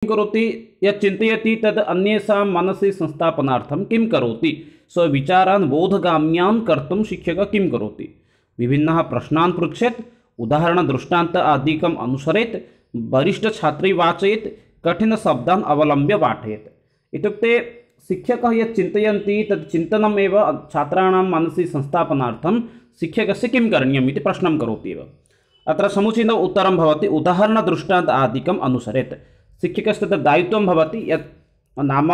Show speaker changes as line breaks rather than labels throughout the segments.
करोति यत् चिन्तयति तद् अन्येषां मनसि संस्थापनार्थं किं करोति स्वविचारान् बोधगाम्यान् कर्तुं शिक्षकः किं करोति विभिन्नः प्रश्नान् पृच्छेत् उदाहरणदृष्टान्त आदिकम् अनुसरेत् वरिष्ठछात्रै वाचयेत् कठिनशब्दान् अवलम्ब्य पाठयेत्। इत्युक्ते शिक्षकः यत् चिन्तयन्ति तत् चिन्तनमेव छात्राणां मनसि संस्थापनार्थं शिक्षकस्य किं करणीयम् इति प्रश्नं करोति एव। अत्र समुचित उत्तरं भवति उदाहरणदृष्टान्त आदिकम् अनुसरेत्। शिक्षकस्य तत् दायित्वं भवति यत् नाम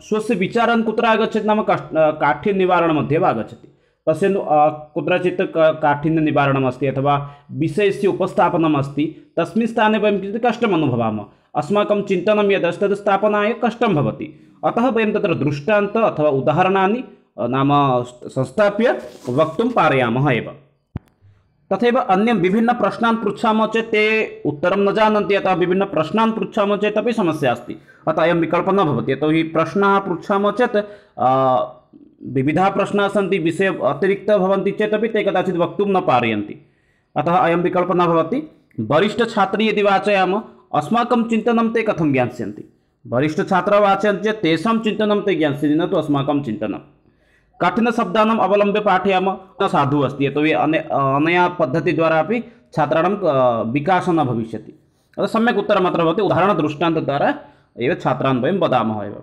स्वस्य विचारान् कुत्र आगच्छति नाम काठिन्यनिवारणमध्ये एव आगच्छति। पश्यन्तु कुत्रचित् काठिन्यनिवारणमस्ति अथवा विषयस्य उपस्थापनम् अस्ति तस्मिन् स्थाने वयं किञ्चित् कष्टम् अनुभवामः अस्माकं चिन्तनं यदस्ति तद् स्थापनाय कष्टं भवति। अतः वयं तत्र दृष्टान्त अथवा उदाहरणानि नाम संस्थाप्य वक्तुं पारयामः एव। तथैव अन्य विभिन्न प्रश्नान् पृच्छामः चेत् ते उत्तरं न जानन्ति अतः विभिन्न प्रश्नान् पृच्छामः चेत् अपि समस्या अस्ति। अतः अयं विकल्पः न भवति यतोहि प्रश्नाः पृच्छामः चेत् विविधाः प्रश्नाः सन्ति विषय अतिरिक्ताः भवन्ति चेत् अपि ते कदाचित् वक्तुं न पारयन्ति। अतः अयं विकल्पः न भवति। वरिष्ठछात्रे यदि वाचयामः अस्माकं चिन्तनं ते कथं ज्ञास्यन्ति वरिष्ठछात्राः वाचयन्ति चेत् तेषां चिन्तनं ते ज्ञास्यन्ति न तु अस्माकं चिन्तनं। कठिनशब्दानाम् अवलम्ब्य पाठयामः न साधु अस्ति यतोहि अनया पद्धतिद्वारा अपि छात्राणां विकासः न भविष्यति। अतः सम्यक् उत्तरम् अत्र भवति उदाहरणदृष्टान्तद्वारा एव छात्रान् वयं वदामः एव।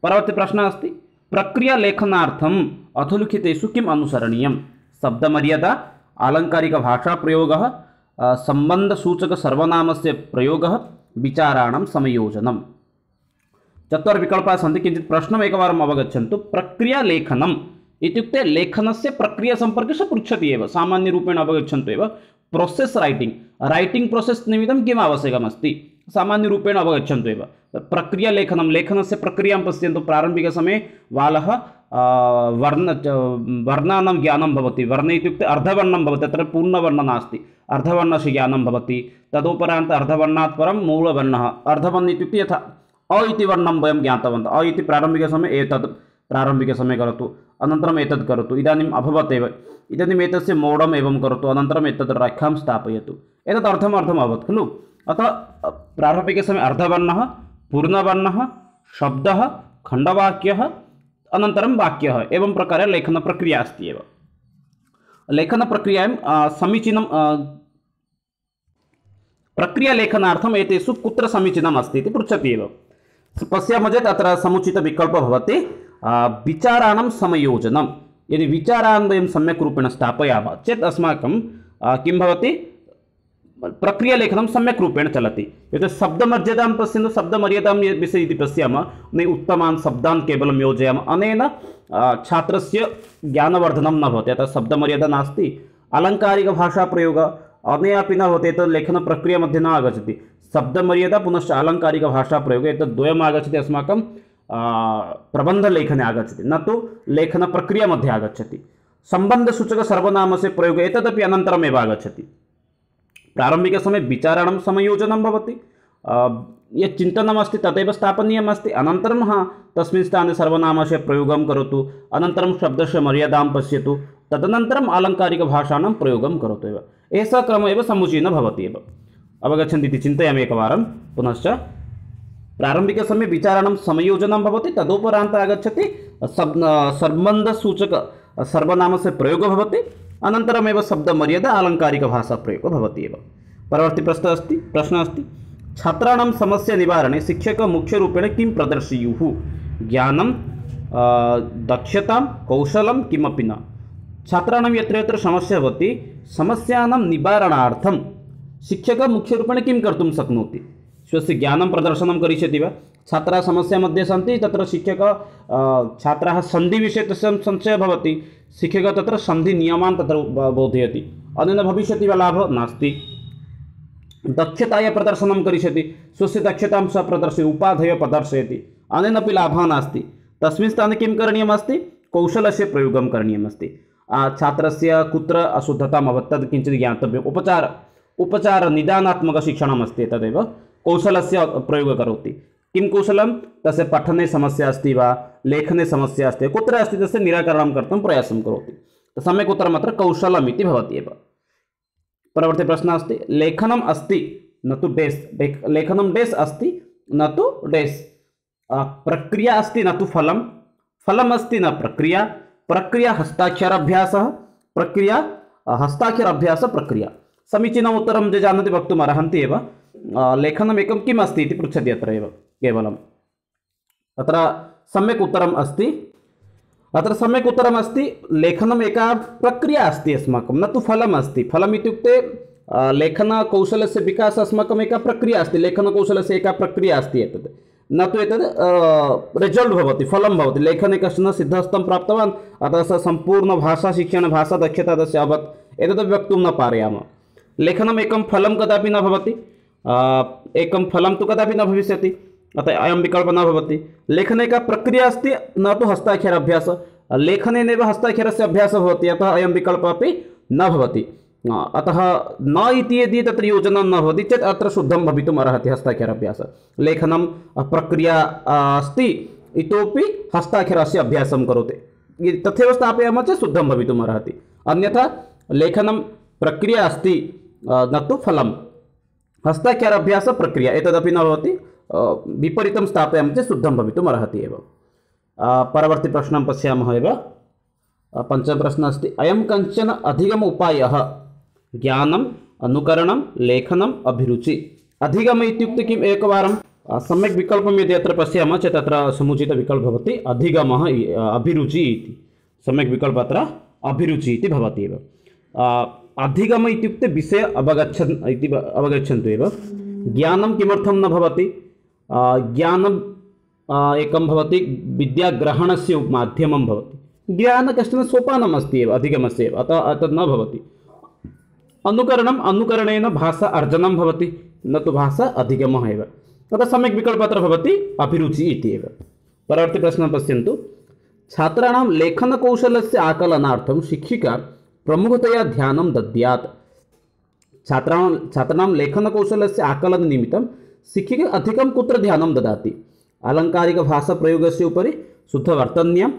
परवर्ती प्रश्नः अस्ति प्रक्रियालेखनार्थम् अधोलिखितेषु किम् अनुसरणीयं शब्दमर्यादा आलङ्कारिकभाषाप्रयोगः सम्बन्धसूचकसर्वनामस्य प्रयोगः विचाराणां संयोजनम्। चत्वारः सन्ति किञ्चित् प्रश्नम् एकवारम् अवगच्छन्तु। प्रक्रियालेखनम् इत्युक्ते लेखनस्य प्रक्रियासम्पर्के पृच्छति एव सामान्यरूपेण अवगच्छन्तु एव। प्रोसेस् रैटिङ्ग् प्रोसेस् निमित्तं किम् आवश्यकमस्ति सामान्यरूपेण अवगच्छन्तु एव। प्रक्रियालेखनं लेखनस्य प्रक्रियां पश्यन्तु। प्रारम्भिकसमये बालः वर्णानां ज्ञानं भवति। वर्ण इत्युक्ते अर्धवर्णं भवति तत्र पूर्णवर्णः नास्ति अर्धवर्णस्य ज्ञानं भवति। तदुपरान्त अर्धवर्णात् परं मूलवर्णः अर्धवर्णः इत्युक्ते यथा अ इति वर्णं वयं ज्ञातवन्तः अ इति प्रारम्भिकसमये एतत् प्रारम्भिकसमये करोतु अनन्तरम् एतत् करोतु इदानीम् अभवत् एव इदानीम् एतस्य मोडम् एवं करोतु अनन्तरम् एतत् रेखां स्थापयतु एतत् अर्थम् अभवत् खलु। अतः प्रारम्भिकसमये अर्धवर्णः पूर्णवर्णः शब्दः खण्डवाक्यः अनन्तरं वाक्यः एवं प्रकारे लेखनप्रक्रिया अस्ति एव। लेखनप्रक्रियायां समीचीनं प्रक्रियालेखनार्थम् एतेषु कुत्र समीचीनम् अस्ति इति पृच्छति एव। पश्यामः चेत् अत्र समुचितविकल्पः भवति विचाराणां संयोजनं। यदि विचारान् वयं सम्यक् रूपेण स्थापयामः चेत् अस्माकं किं भवति प्रक्रियालेखनं सम्यक् रूपेण चलति। यत् शब्दमर्यादां पश्यन्तु शब्दमर्यादां विषये यदि पश्यामः उत्तमान् शब्दान् केवलं योजयामः अनेन छात्रस्य ज्ञानवर्धनं न भवति। अतः शब्दमर्यादा नास्ति आलङ्कारिकभाषाप्रयोगः अनेन अपि न भवति एतत् लेखनप्रक्रियामध्ये न आगच्छति। शब्दमर्यादा पुनश्च आलङ्कारिकभाषाप्रयोगः एतद् द्वयम् आगच्छति अस्माकं प्रबन्धलेखने आगच्छति न तु लेखनप्रक्रियामध्ये आगच्छति। सम्बन्धसूचकसर्वनामस्य प्रयोगः एतदपि अनन्तरमेव आगच्छति। प्रारम्भिकसमये विचाराणां संयोजनं भवति यत् चिन्तनमस्ति तदेव स्थापनीयमस्ति अनन्तरं तस्मिन् स्थाने सर्वनामस्य प्रयोगं करोतु अनन्तरं शब्दस्य मर्यादां पश्यतु तदनन्तरम् आलङ्कारिकभाषाणां प्रयोगं करोतु एव। एषः क्रमः एव समुचीनः भवति एव। अवगच्छन्ति इति चिन्तयामि एकवारं। पुनश्च प्रारम्भिकसमये विचाराणां संयोजनं भवति तदुपरान्त आगच्छति सम्बन्धसूचक सर्वनामस्य प्रयोगः भवति अनन्तरमेव शब्दमर्यादा आलङ्कारिकभाषाप्रयोगः भवति एव। परवर्ती प्रश्नः अस्ति छात्राणां समस्या निवारणे शिक्षकः मुख्यरूपेण किं प्रदर्शयेयुः ज्ञानं दक्षतां कौशलं किमपि न। छात्राणां यत्र यत्र समस्या भवति समस्यानां निवारणार्थं शिक्षकः मुख्यरूपेण किं कर्तुं शक्नोति स्वस्य ज्ञानं प्रदर्शनं करिष्यति वा। छात्राः समस्यामध्ये सन्ति तत्र शिक्षकः छात्राः सन्धिविषये तस्य संशयः भवति शिक्षकः तत्र सन्धिनियमान् तत्र बोधयति अनेन भविष्यति वा लाभः नास्ति। दक्षतायाः प्रदर्शनं करिष्यति स्वस्य दक्षतां सः प्रदर्शयति उपाधयः प्रदर्शयति अनेनापि लाभः नास्ति। तस्मिन् स्थाने किं करणीयमस्ति कौशलस्य प्रयोगं करणीयमस्ति। छात्रस्य कुत्र अशुद्धताम् अभवत् तद् किञ्चित् ज्ञातव्यम्। उपचार निदानात्मकशिक्षणमस्ति तदेव कौशलस्य प्रयोगः करोति। किं कौशलं तस्य पठने समस्या अस्ति वा लेखने समस्या अस्ति कुत्र अस्ति तस्य निराकरणं कर्तुं प्रयासं करोति। सम्यक् उत्तरम् अत्र कौशलम् इति भवति एव। परवर्ती प्रश्नः अस्ति लेखनम् अस्ति न तु डेस् लेखनं डेस् अस्ति न तु डेस्। प्रक्रिया अस्ति न तु फलं, फलम् अस्ति न प्रक्रिया, प्रक्रिया हस्ताक्षराभ्यासः, प्रक्रिया हस्ताक्षराभ्यास प्रक्रिया। समीचीनम् उत्तरं ये जानन्ति वक्तुम् अर्हन्ति एव। लेखनम् एकं किम् अस्ति इति पृच्छति अत्र एव केवलम्। अत्र सम्यक् उत्तरम् अस्ति, अत्र सम्यक् उत्तरम् अस्ति। लेखनम् एका प्रक्रिया अस्ति अस्माकं, न तु फलम् अस्ति। फलम् इत्युक्ते लेखनकौशलस्य विकासः अस्माकम् एका प्रक्रिया अस्ति, लेखनकौशलस्य एका प्रक्रिया अस्ति एतत्, न तु एतत् रिजल्ट् भवति, फलं भवति। लेखने कश्चन सिद्धहस्तं प्राप्तवान्, अतः सः सम्पूर्णभाषाशिक्षण भाषादक्षता तस्य अभवत्, एतदपि वक्तुं न पारयामः। लेखनम् एकं फलं कदापि न भवति, एकं फलं तु कदापि न भविष्यति, अतः अयं विकल्पः न भवति। लेखने एका प्रक्रिया अस्ति, न तु हस्ताक्षराभ्यासः। लेखनेनैव हस्ताक्षरस्य अभ्यासः भवति, अतः अयं विकल्पः अपि न भवति। अतः न इति यदि तत्र योजनं न भवति चेत् अत्र शुद्धं भवितुम् अर्हति हस्ताक्षराभ्यासः। लेखनं प्रक्रिया अस्ति, इतोपि हस्ताक्षरस्य अभ्यासं करोति, तथैव स्थापयामः चेत् शुद्धं भवितुम् अर्हति। अन्यथा लेखनं प्रक्रिया अस्ति, न तु फलं, हस्ताक्षराभ्यास प्रक्रिया एतदपि न भवति, विपरीतं स्थापयामः चेत् शुद्धं भवितुम् अर्हति एव। परवर्ती प्रश्नं पश्यामः एव। पञ्चमप्रश्नः अस्ति, अयं कञ्चन अधिगम उपायः ज्ञानम्, अनुकरणं, लेखनम्, अभिरुचि। अधिगम इत्युक्ते किम्? एकवारं सम्यक् विकल्पं यदि अत्र पश्यामः चेत् अत्र समुचितविकल्पः भवति अधिगमः, अभिरुचि इति सम्यक् विकल्पः अत्र अभिरुचि इति भवति एव। अधिगम इत्युक्ते विषय अवगच्छन्तु एव। ज्ञानं किमर्थं न भवति? ज्ञानम् एकं भवति विद्याग्रहणस्य माध्यमं भवति, ज्ञान कश्चन सोपानम् अस्ति एव अधिगमस्य एव, अतः तद् न भवति। अनुकरणम्, अनुकरणेन भाषा अर्जनं भवति, न तु भाषा अधिगमः एव, तथा सम्यक् विकल्पः अत्र भवति अभिरुचि इति एव। परवर्ती प्रश्नं पश्यन्तु, छात्राणां लेखनकौशलस्य आकलनार्थं शिक्षिका प्रमुखतया ध्यानं दद्यात्। छात्राणां लेखनकौशलस्य आकलननिमित्तं शिक्षिका अधिकं कुत्र ध्यानं ददाति? अलङ्कारिकभाषाप्रयोगस्य उपरि, शुद्धवर्तन्यां,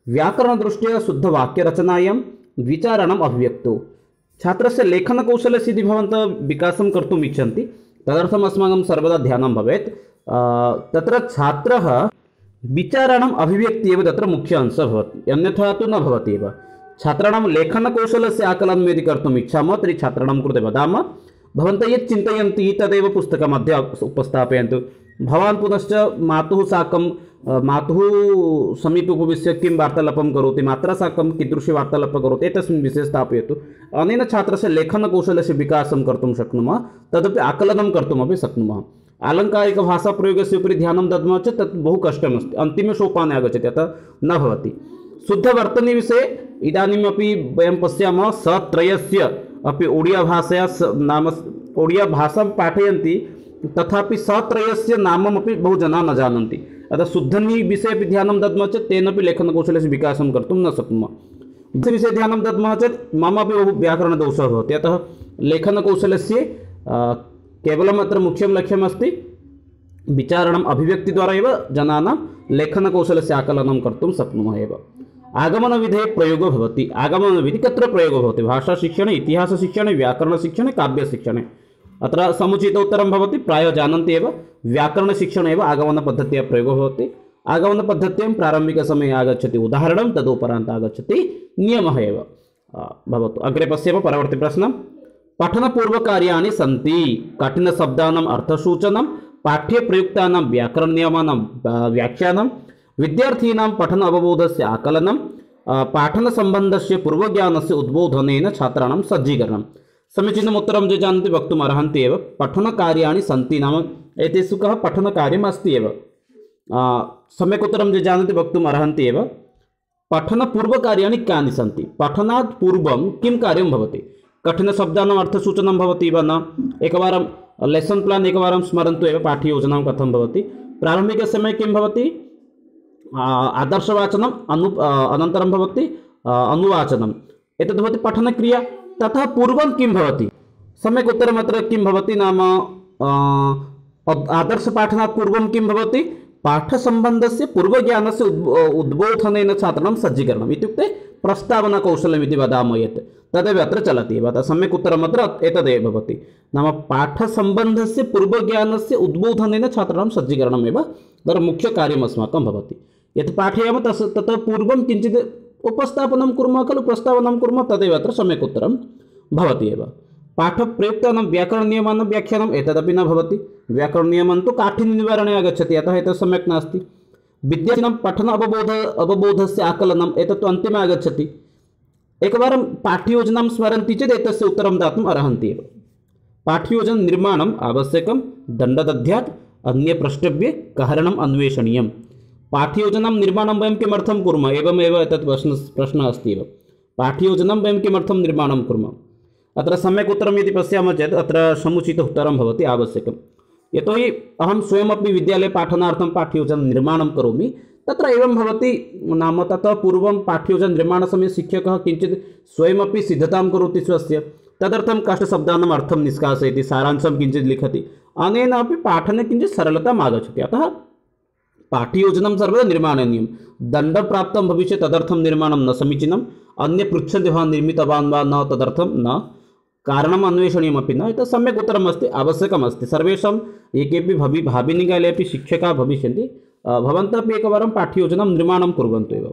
व्याकरणदृष्ट्या शुद्धवाक्यरचनायां, विचाराणाम् अभिव्यक्तौ। छात्रस्य लेखनकौशलस्य यदि भवन्तः विकासं कर्तुम् इच्छन्ति तदर्थम् अस्माकं सर्वदा ध्यानं भवेत्। तत्र छात्रः विचाराणाम् अभिव्यक्तिः एव तत्र मुख्य अंशः भवति, अन्यथा तु न भवति एव। छात्राणां लेखनकौशलस्य आकलनं यदि कर्तुम् इच्छामः तर्हि छात्राणां कृते वदामः, भवन्तः यत् चिन्तयन्ति तदेव पुस्तकमध्ये उपस्थापयन्तु। भवान् पुनश्च मातुः साकं, मातुः समीपे उपविश्य किं वार्तालापं करोति, मात्रा साकं कीदृशी वार्तालापं करोति, एतस्मिन् विषये स्थापयतु। अनेन छात्रस्य लेखनकौशलस्य विकासं कर्तुं शक्नुमः, तदपि आकलनं कर्तुमपि शक्नुमः। आलङ्कारिकभाषाप्रयोगस्य उपरि ध्यानं दद्मः चेत् तत् बहु कष्टमस्ति, अन्तिमे सोपाने आगच्छति, अतः न भवति। शुद्धवर्तनीविषये इदानीमपि वयं पश्यामः, सत्रयस्य अपि ओडियाभाषया नाम ओडियाभाषां पाठयन्ति, तथापि सत्रयस्य नाममपि बहु जनाः न जानन्ति। अतः शुद्धनी विषये अपि ध्यानं दद्मः चेत् तेनापि लेखनकौशलस्य विकासं कर्तुं न शक्नुमः। विषये ध्यानं दद्मः चेत् मम अपि बहु व्याकरणदोषः भवति। अतः लेखनकौशलस्य केवलम् अत्र मुख्यं लक्ष्यमस्ति विचारणम् अभिव्यक्तिद्वारा एव जनानां लेखनकौशलस्य आकलनं कर्तुं शक्नुमः एव। आगमनविधेः प्रयोगो भवति। आगमनविधि कत्र प्रयोगो भवति? भाषाशिक्षणे, इतिहासशिक्षणे, व्याकरणशिक्षणे, काव्यशिक्षणे। अत्र समुचित उत्तरं भवति, प्रायः जानन्ति एव, व्याकरणशिक्षणे एव आगमनपद्धत्याः प्रयोगो भवति। आगमनपद्धत्यां प्रारम्भिकसमये आगच्छति उदाहरणं, तदुपरान्त् आगच्छति नियमः एव भवतु। अग्रे पश्यामः परवर्ती प्रश्नं। पठनपूर्वकार्याणि सन्ति। कठिनशब्दानाम् अर्थसूचनं, पाठ्यप्रयुक्तानां व्याकरणनियमानां व्याख्यानं, विद्यार्थीनां पठन अवबोधस्य आकलनं, पाठनसम्बन्धस्य पूर्वज्ञानस्य उद्बोधनेन छात्राणां सज्जीकरणं। समीचीनम् उत्तरं ये जानन्ति वक्तुम् अर्हन्ति एव। पठनकार्याणि सन्ति नाम एतेषु कः पठनकार्यम् अस्ति एव। सम्यक् उत्तरं ये जानन्ति वक्तुम् अर्हन्ति एव। पठनपूर्वकार्याणि कानि सन्ति? पठनात् पूर्वं किं कार्यं भवति? कठिनशब्दानाम् अर्थसूचनं भवति वा न? एकवारं लेसन् प्लान् एकवारं स्मरन्तु एव, पाठ्ययोजनां कथं भवति। प्रारम्भिकसमये किं भवति? आदर्शवाचनम् अनन्तरं भवति अनुवाचनम्, एतद् भवति पठनक्रिया। ततः पूर्वं किं भवति? सम्यक् उत्तरम् अत्र किं भवति नाम आदर्शपाठनात् पूर्वं किं भवति? पाठसम्बन्धस्य पूर्वज्ञानस्य उद्बोधनेन छात्राणां सज्जीकरणम्, इत्युक्ते प्रस्तावनाकौशल्यमिति वदामः यत् तदेव अत्र चलति एव। अतः सम्यक् उत्तरम् अत्र एतदेव भवति। नाम पाठसम्बन्धस्य पूर्वज्ञानस्य उद्बोधनेन छात्राणां सज्जीकरणमेव तत्र मुख्यकार्यम् अस्माकं भवति। यत् पाठयामः ततः पूर्वं किञ्चित् उपस्थापनं कुर्मः खलु, प्रस्तावनं कुर्मः, तदेव अत्र सम्यक् उत्तरं भवति एव। पाठप्रयुक्तानां व्याकरणनियमानां व्याख्यानम् एतदपि न भवति। व्याकरणनियमं तु काठिन्यनिवारणे आगच्छति, अतः एतत् सम्यक् नास्ति। विद्यार्थिनां पठन अवबोधस्य आकलनम् एतत्तु अन्तिमे आगच्छति। एकवारं पाठ्ययोजनां स्मरन्ति चेत् एतस्य उत्तरं दातुम् अर्हन्ति एव। पाठ्ययोजननिर्माणम् आवश्यकं, दण्डदध्यात्, अन्यप्रष्टव्ये, कारणम् अन्वेषणीयं। पाठ्ययोजनां निर्माणं वयं किमर्थं कुर्मः, एवमेव एतत् प्रश्नः अस्ति एव। पाठ्ययोजनां वयं किमर्थं निर्माणं कुर्मः, अत्र सम्यक् उत्तरं यदि पश्यामः चेत् अत्र समुचित उत्तरं भवति आवश्यकं। यतोहि अहं स्वयमपि विद्यालये पाठनार्थं पाठ्ययोजनं निर्माणं करोमि, तत्र एवं भवति। नाम ततः पूर्वं पाठ्ययोजननिर्माणसमये शिक्षकः किञ्चित् स्वयमपि सिद्धतां करोति स्वस्य, तदर्थं कष्टशब्दानाम् अर्थं निष्कासयति, सारांशं किञ्चित् लिखति, अनेन अपि पाठने किञ्चित् सरलताम् आगच्छति। अतः पाठ्ययोजनं सर्वदा निर्माणनीयं। दण्डं प्राप्तं भविष्यति तदर्थं निर्माणं न समीचीनम्, अन्ये पृच्छन्ति भवान् निर्मितवान् वा न, तदर्थं न, कारणम् अन्वेषणीयमपि न। एतत् सम्यक् उत्तरमस्ति, आवश्यकमस्ति। सर्वेषां ये केऽपि भाविनिकाले अपि शिक्षकाः भविष्यन्ति, भवन्तः अपि एकवारं पाठ्ययोजनां निर्माणं कुर्वन्तु एव।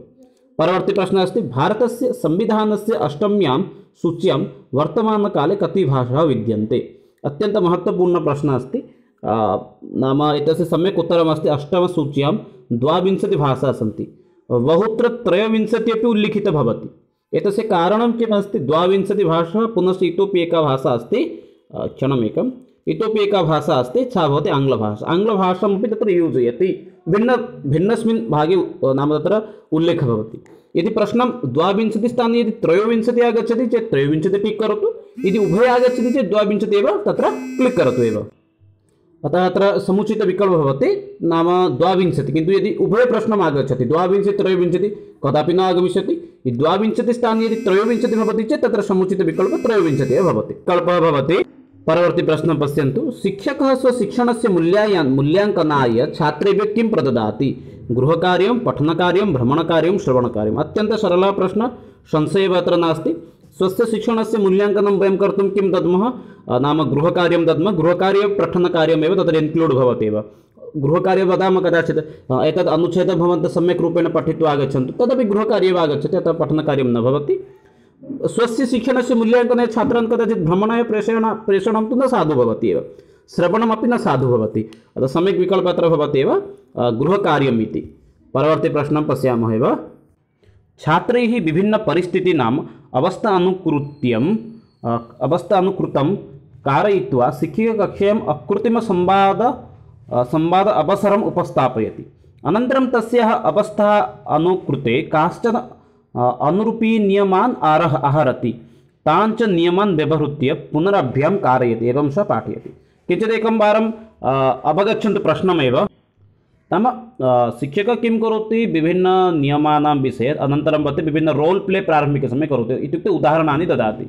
परवर्ती प्रश्नः अस्ति, भारतस्य संविधानस्य अष्टम्यां सूच्यां वर्तमानकाले कति भाषाः विद्यन्ते? अत्यन्तं महत्त्वपूर्णः प्रश्नः अस्ति। नाम एतस्य सम्यक् उत्तरमस्ति, अष्टमसूच्यां 22 भाषाः सन्ति, बहुत्र 23 अपि उल्लिखिता भवति। एतस्य कारणं किम् अस्ति? 22 भाषाः, पुनश्च इतोपि एका भाषा अस्ति, क्षणमेकम्, इतोपि एका भाषा अस्ति, सा भवति आङ्ग्लभाषा। आङ्ग्लभाषामपि तत्र योजयति, भिन्नस्मिन् भागे नाम तत्र उल्लेखः भवति। यदि प्रश्नं 22 स्थाने यदि 23 आगच्छति चेत् 23 टिक् करोतु, यदि उभय आगच्छति चेत् 22 एव तत्र क्लिक् करोतु एव। अतः अत्र समुचितविकल्पः भवति नाम 22, किन्तु यदि उभय प्रश्नम् आगच्छति 22 23 कदापि न आगमिष्यति। 22 स्थाने यदि 23 भवति चेत् तत्र समुचितविकल्पः 23 एव भवति, विकल्पः भवति। परवर्ती प्रश्नं पश्यन्तु, शिक्षकः स्वशिक्षणस्य मूल्याङ्कनाय छात्रेभ्यः किं प्रददाति? गृहकार्यं, पठनकार्यं, भ्रमणकार्यं, श्रवणकार्यम्। अत्यन्तः सरलः प्रश्नः, संशयः अत्र नास्ति। स्वस्य शिक्षणस्य मूल्याङ्कनं वयं कर्तुं किं दद्मः? नाम गृहकार्यं दद्मः। गृहकार्य पठनकार्यमेव तत्र इन्क्लूड् भवति एव। गृहकार्यं वदामः कदाचित् एतद् अनुच्छेदं भवन्तः सम्यक् रूपेण पठित्वा आगच्छन्तु, तदपि गृहकार्येव आगच्छति, अतः पठनकार्यं न भवति। स्वस्य शिक्षणस्य मूल्याङ्कने छात्रान् कदाचित् भ्रमणाय प्रेषणं तु न साधु भवति एव, श्रवणमपि न साधु भवति, अतः सम्यक् विकल्पः अत्र भवति एव गृहकार्यम् इति। परवर्ती प्रश्नं पश्यामः एव, छात्रैः विभिन्नपरिस्थितीनाम् अवस्थानुकृतं कारयित्वा शिक्षककक्षायाम् संवाद अवसरम् उपस्थापयति। अनन्तरं तस्याः अवस्था अनुकृते काश्चन अनुरूपीनियमान् आहरति, तान् च नियमान् व्यवहृत्य पुनरभ्यां कारयति, एवं स पाठयति। किञ्चित् एकं वारम् अवगच्छन्तु प्रश्नमेव। नाम शिक्षकः किं करोति? विभिन्ननियमानां विषये, अनन्तरं भवति विभिन्न रोल् प्ले प्रारम्भिकसमये करोति, इत्युक्ते उदाहरणानि ददाति।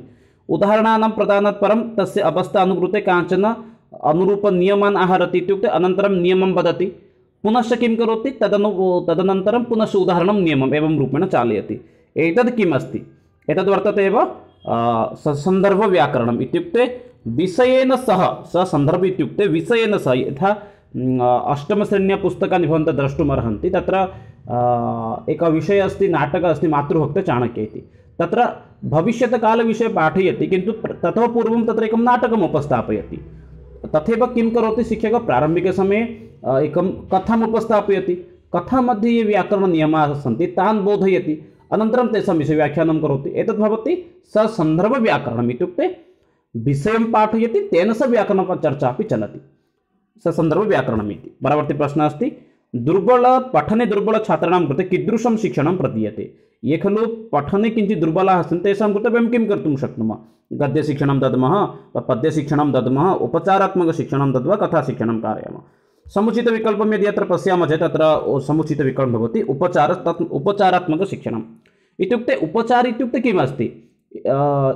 उदाहरणानां प्रदानात् परं तस्य अवस्था अनुकृते काञ्चन अनुरूपनियमान् आहरति, इत्युक्ते अनन्तरं नियमं वदति, पुनश्च किं करोति? तदनन्तरं पुनश्च उदाहरणं नियमम् एवं रूपेण चालयति। एतद् किम् अस्ति? एतद् वर्तते एव सन्दर्भव्याकरणम्, इत्युक्ते विषयेन सह, सन्दर्भ इत्युक्ते विषयेन सह। यथा अष्टमश्रेण्या पुस्तकानि भवन्तः द्रष्टुमर्हन्ति, तत्र एकः विषयः अस्ति, नाटकः अस्ति, मातृभक्तः चाणक्यः इति। तत्र भविष्यत्कालविषये पाठयति, किन्तु ततः पूर्वं तत्र एकं नाटकम् उपस्थापयति। तथैव किं करोति शिक्षकः? प्रारम्भिकसमये एकं कथाम् उपस्थापयति, कथामध्ये ये व्याकरणनियमाः सन्ति तान् बोधयति, अनन्तरं तेषां विषये व्याख्यानं करोति। एतद् भवति सन्दर्भव्याकरणम्, इत्युक्ते विषयं पाठयति, तेन सह व्याकरणचर्चा अपि चलति, सन्दर्भव्याकरणम् इति। परवर्ती प्रश्नः अस्ति, पठने दुर्बलछात्राणां कृते कीदृशं शिक्षणं प्रदीयते? ये खलु पठने किञ्चित् दुर्बलाः सन्ति, तेषां कृते वयं किं कर्तुं शक्नुमः? गद्यशिक्षणं दद्मः, पद्यशिक्षणं दद्मः, उपचारात्मकशिक्षणं दत्वा कथाशिक्षणं कारयामः। समुचितविकल्पं यदि अत्र पश्यामः चेत् अत्र समुचितविकल्पं भवति उपचारात्मकशिक्षणम्। इत्युक्ते उपचार इत्युक्ते किम् अस्ति?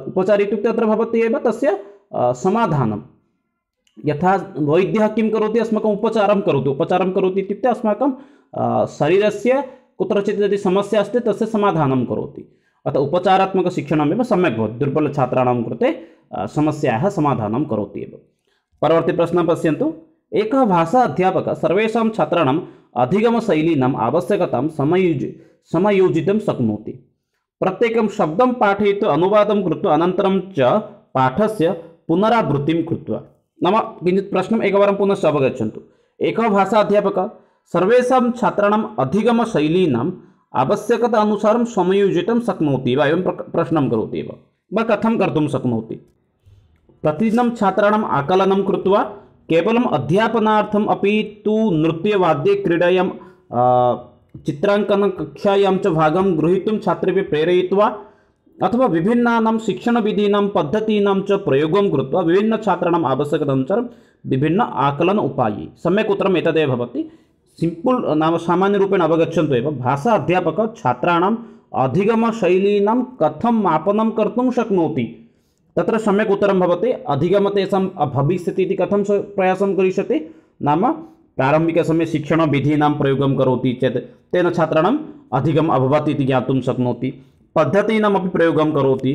उपचार इत्युक्ते अत्र भवति एव तस्य समाधानं। यथा वैद्यः किं करोति? अस्माकम् उपचारं करोति। उपचारं करोति इत्युक्ते अस्माकं शरीरस्य कुत्रचित् यदि समस्या अस्ति तस्य समाधानं करोति। अतः उपचारात्मकशिक्षणमेव सम्यक् भवति, दुर्बलछात्राणां कृते समस्यायाः समाधानं करोति एव। परवर्ती प्रश्नं पश्यन्तु। एकः भाषा अध्यापकः सर्वेषां छात्राणाम् अधिगमशैलीनाम् आवश्यकतां समयोजितुं शक्नोति। प्रत्येकं शब्दं पाठयित्वा अनुवादं कृत्वा अनन्तरं च पाठस्य पुनरावृत्तिं कृत्वा। नाम किञ्चित् प्रश्नम् एकवारं पुनश्च अवगच्छन्तु। एकः भाषा अध्यापकः सर्वेषां छात्राणाम् अधिगमशैलीनाम् आवश्यकता अनुसारं समयोजितुं शक्नोति वा, एवं प्रश्नं करोति एव वा कथं कर्तुं शक्नोति। प्रतिदिनं छात्राणाम् आकलनं कृत्वा केवलम् अध्यापनार्थम् अपि तु नृत्यवाद्ये क्रीडायां चित्राङ्कनकक्षायां च भागं गृहीतुं छात्रेभ्यः प्रेरयित्वा अथवा विभिन्नानां शिक्षणविधीनां पद्धतीनां च प्रयोगं कृत्वा विभिन्नछात्राणाम् आवश्यकतानुसारं विभिन्न आकलन उपाये। सम्यक् उत्तरम् एतदेव भवति। सिम्पल् नाम सामान्यरूपेण अवगच्छन्तु एव। भाषा अध्यापकः छात्राणाम् अधिगमशैलीनां कथं मापनं कर्तुं शक्नोति, तत्र सम्यक् उत्तरं भवति। अधिगम तेषां भविष्यति इति कथं प्रयासं करिष्यति, नाम प्रारम्भिकसमये शिक्षणविधीनां प्रयोगं करोति चेत् तेन छात्राणाम् अधिगम अभवत् इति ज्ञातुं शक्नोति। पद्धतीनामपि प्रयोगं करोति।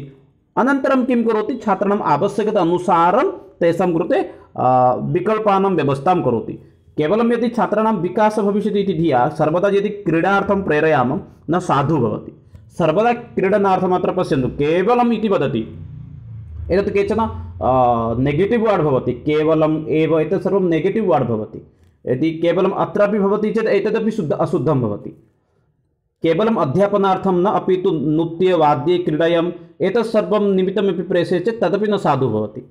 अनन्तरं किं करोति, छात्राणाम् आवश्यकता अनुसारं तेषां कृते विकल्पानां व्यवस्थां करोति। केवलं यदि छात्राणां विकासः भविष्यति इति धिया सर्वदा यदि क्रीडार्थं प्रेरयामः न साधु भवति। सर्वदा क्रीडनार्थम् अत्र पश्यन्तु, केवलम् इति वदति, एतत् केचन नेगेटिव् वर्ड् भवति। केवलम् एव एतत् सर्वं नेगेटिव् वर्ड् भवति। यदि केवलम् अत्रापि भवति चेत् एतदपि अशुद्धं भवति। केवलम् अध्यापनार्थं न, अपि तु नृत्ये वाद्ये क्रीडायाम् एतत् सर्वं निमित्तमपि प्रेषयति चेत् तदपि न साधु भवति।